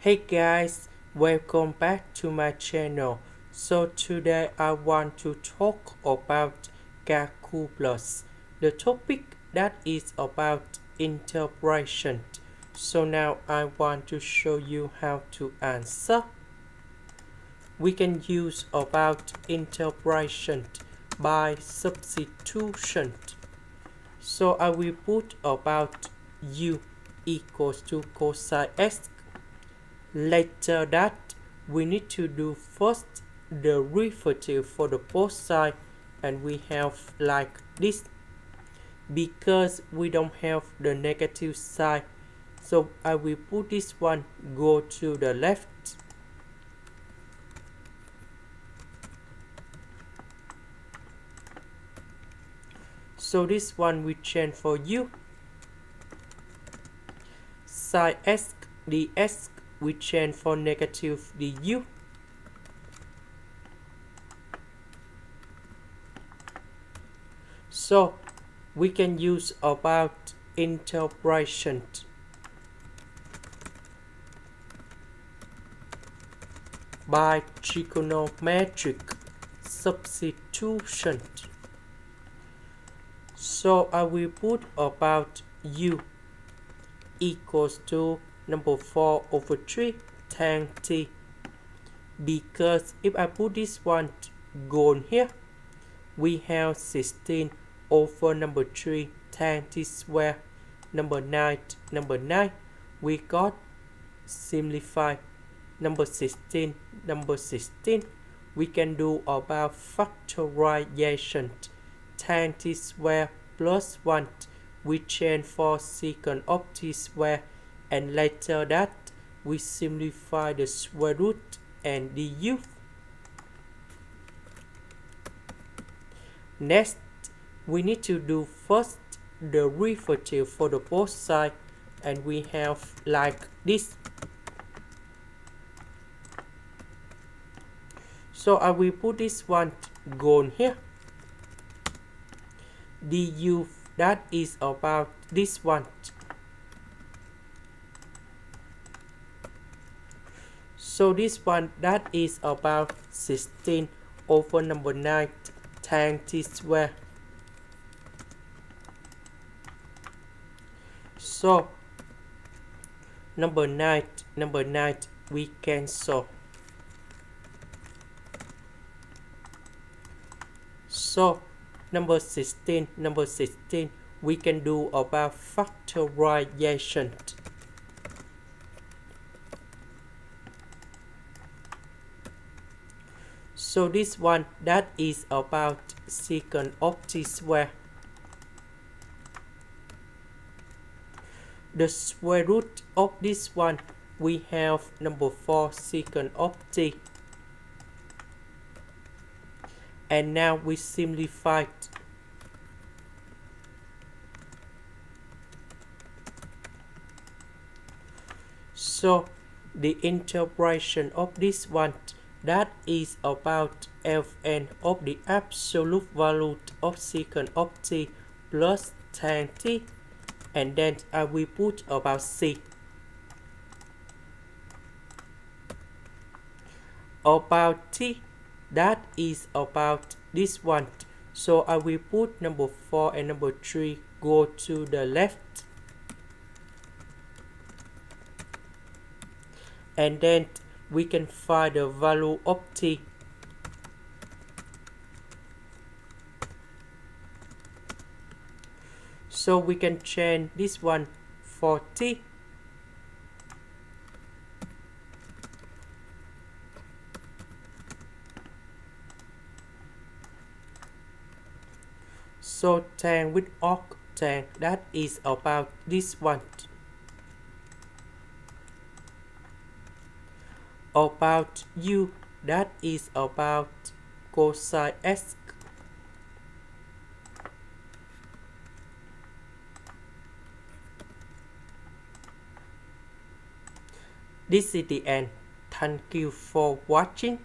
Hey guys, welcome back to my channel. So today I want to talk about calculus, the topic that is about integration. So now I want to show you how to answer. We can use about integration by substitution. So I will put about u equals to cosine x. Later that we need to do first the derivative for the both side, and we have like this because we don't have the negative side. So I will put this one go to the left. So this one we change for u. Sine x dx we change for negative du. So we can use about integration by trigonometric substitution. So I will put about u equals to number 4 over 3 tan t, because if I put this one gone here, we have 16 over number 3 tan t square. Number 9, we got simplify number 16, we can do about factorization. Tan t square plus 1 we change for secant of t square, and later that we simplify the square root and du. Next, we need to do first the derivative for the both side, and we have like this. So I will put this one gone here. Du that is about this one. So this one that is about 16 over number 9 tan t square. So number 9 we cancel. So number 16 we can do about factorization. So this one that is about secant of t square. The square root of this one we have number 4 secant of t. And now we simplify it. So the integration of this one that is about Fn of the absolute value of secant of t plus tan t, and then I will put about c. About t that is about this one. So I will put number 4 and number 3 go to the left, and then we can find the value of t. So we can change this one for t. So tan with octan that is about this one. About u that is about cosine x. This is the end. Thank you for watching.